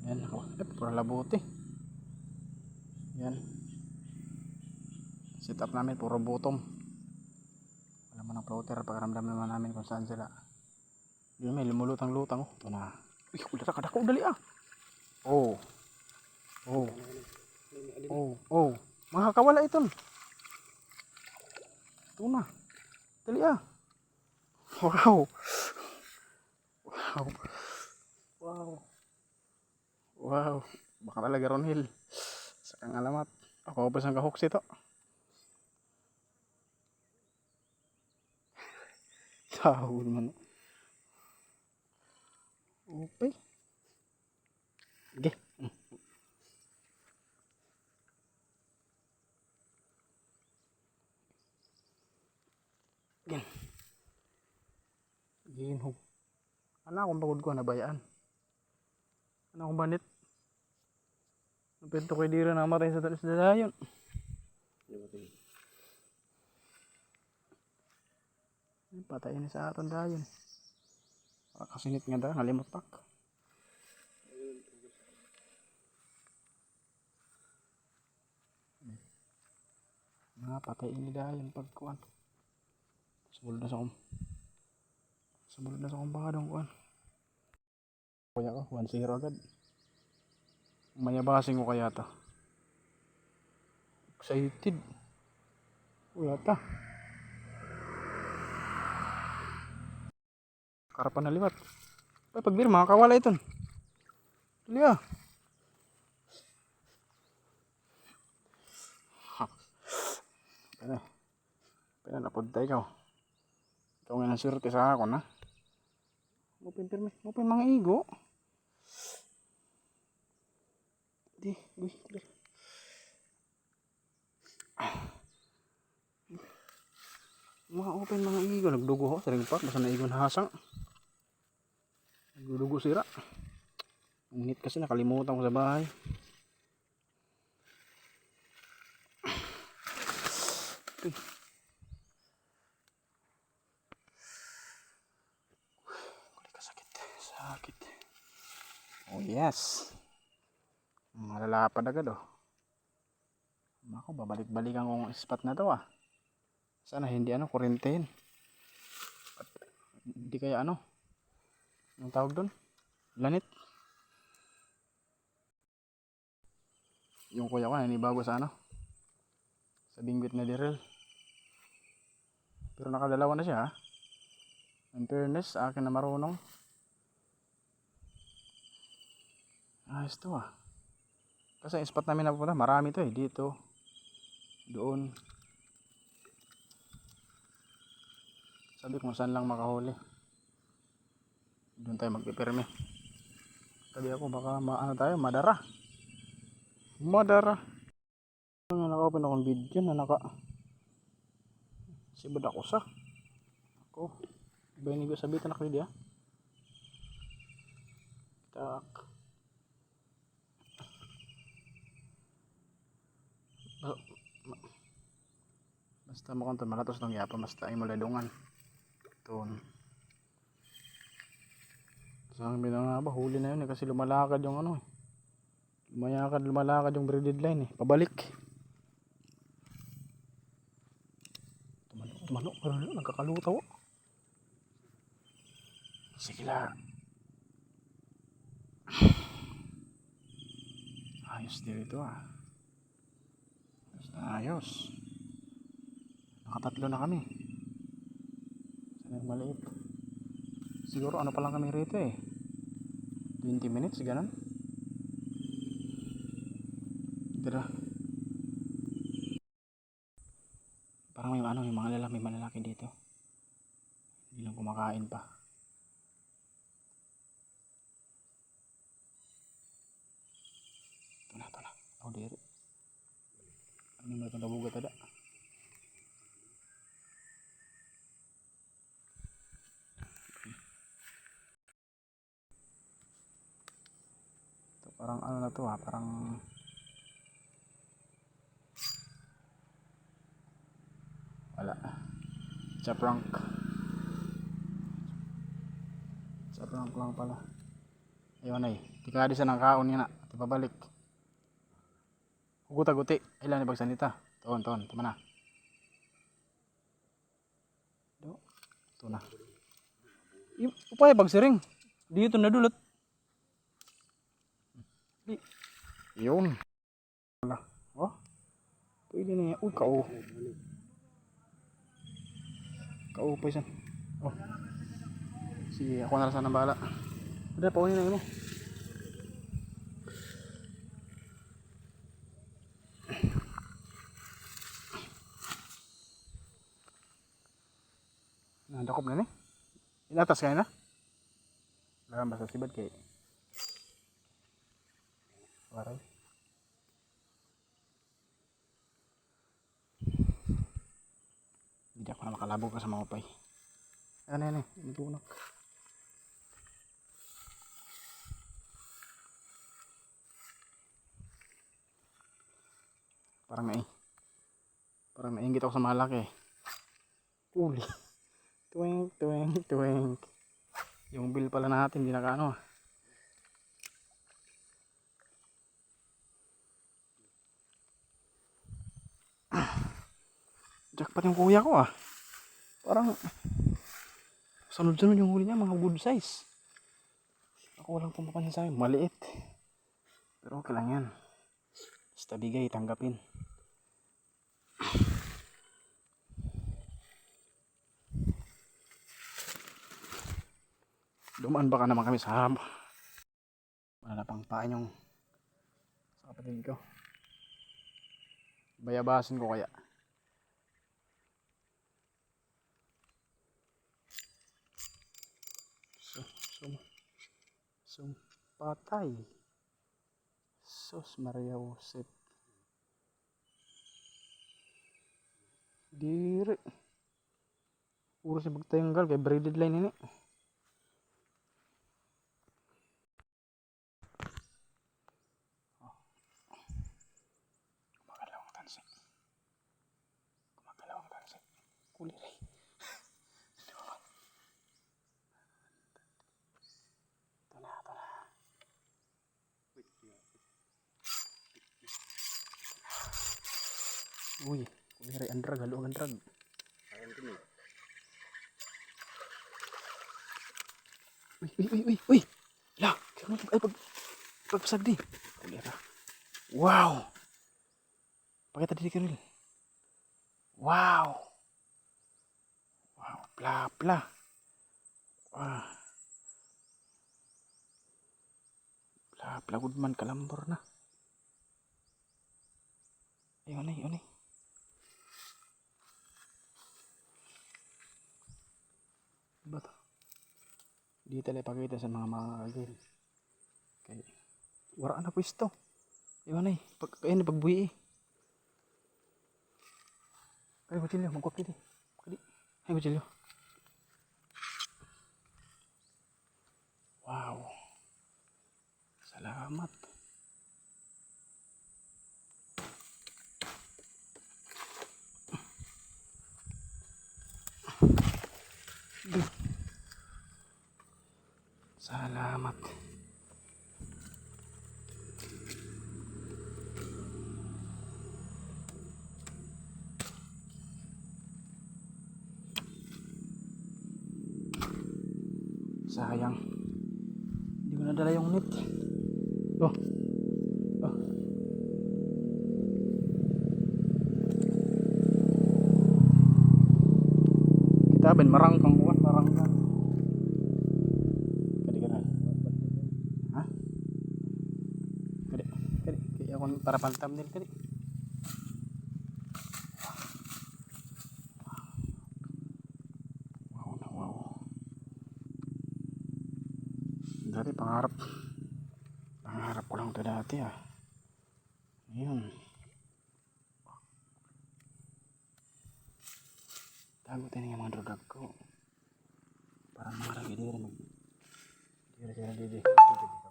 Yan, puro labuti. Yan. Set up namin, puro bottom. Wala mo ng floater, pagkaramdam naman namin kung saan sila. Yun, may lumulutang-lutang. Ito na. Uy, kulira ka dako, dali ah. Oh. Oh. Oh, oh. Makakawala ito. Ito na. Dali ah. Wow. Wow. Wow. Wow. Baka talaga Ronhil. Sa kang alamat. Ako pa sang kahoks ito. Tahu naman. Okay. Okay. Yan. Ginhog. Ano akong pagod ko nabayaan. Ano akong banit. Napento ko'y dira na matay sa talis na dayon. Patay ni sa aton dayon. Kasinit nga da, halimot pak. Nga patay ini dayon pagkuan. Subulod na sa akong badong kuan. Kuya ko, 1-0 agad. Mayabasing ko kaya to. Excited. Wala ta. Karapan na liwat. Ay, pagbir, makakawala ito. Dali ah. Pinanapod tayo ikaw. Ikaw nga naswerte sa ako na. Ngupin pirmi. Ngupin mga igo. Di. Uy. Mga open mga igo. Nagdugo ho. Saring pak. Basta na igo na hasang. Nagdudugo sira. Ngunit kasi nakalimutan ko sa bahay. Sakit. Oh yes. Malalapad agad oh. Ako, babalik-balikan kong spot na to ah. Sana hindi kurintehin. Hindi kaya yung tawag doon? Lanit. Yung kuya ko nanibago sa sa bingwit na diril. Pero nakadalawa na siya ha. In fairness, akin na marunong. Ayos to ah. Kasi yung spot namin napupunta, marami to eh. Dito, doon. Sabi kung saan lang makahuli. Doon tayo magpipirme. Sabi ako baka tayo, madara. Nga naka-open akong video na sibad ako sa. Ako. Iba yung nigo sabitan ako dia. Tak. Basta mo kanto malatos ng yapa basta ay muladungan. Doon. Sabi na nga ba huli na yun kasi lumalakad yung lumalakad yung braided line pabalik. Tumanok pero nagkakalutaw. Sige lang. Ayos dito ah. Ayos. Nakatatlo na kami. Sana maliit. Siguro pa lang kami rito 20 minutes ganun. Tira. Parang may may malalaki dito. Hindi lang kumakain pa. Ito na. Ako diri. Ano na itong nabugat ada? Ito parang na to parang wala. Chaprank lang pala. Ayun Tika di sa nang kaon niya na. Di pabalik. Hugot guti. Ilan ni pagsanita. Tuon. Tama na. Do. Ito na. Upaya pagsiring. Di ito nadulot. Di. Yun. Wala. Oh. Pwede na yan. Uy, kao. Kao pa isan. Oh. Sige, ako na sana bahala. Udah, paunin na yun mo. Dakop na ni. Inatas kayo na. Lagan basta sibad kay. Waray. Hindi ako na makalabog ka sa mga upay. Ano yan eh. Itunak. Parang nainggit ako sa malaki eh. Uli. Tuwing. Yung bill pala natin, hindi nakaano. Jackpot yung kuya ko ah. Parang sunod-sunod yung huli niya, mga good size. Ako walang pumapansin sa akin, maliit. Pero okay lang yan. Basta bigay, tanggapin. Dumaan baka naman kami sa mananapang paan yung sa kapatid ko. Bayabasin ko kaya. Patay. Sos Maria Josep. Diri. Puro si magtanggal kay braided line ini. Kumagalawang tansi. Kuliri. Ito na. Uy, kuliri ang drag, halo ang drag. Uy. Lah, ay pagpasag di. Kulira. Wow. Pakita diri Kiril. Wow. Pla. Wah. Pla good man kalambor na. Ayun ay. Bato. Di tala pakita sa mga kagil. Kay wala na pwesto. Ayun ay pagbuhi eh. Ay kutsilyo, magkop dito. Kali. Ay kutsilyo. Wow. Salamat. Salamat. Sayang. Hindi ko nadala yung net. Oh. Kita ben marangkang bukan marangkang. Kadi. Hah? Kadi ako para pantam din kadi. Wow. Dati pangarap ko lang ito dati ah. Ayun. Tago tayo ng mga drug ko. Parang mga ragi dito. Dito.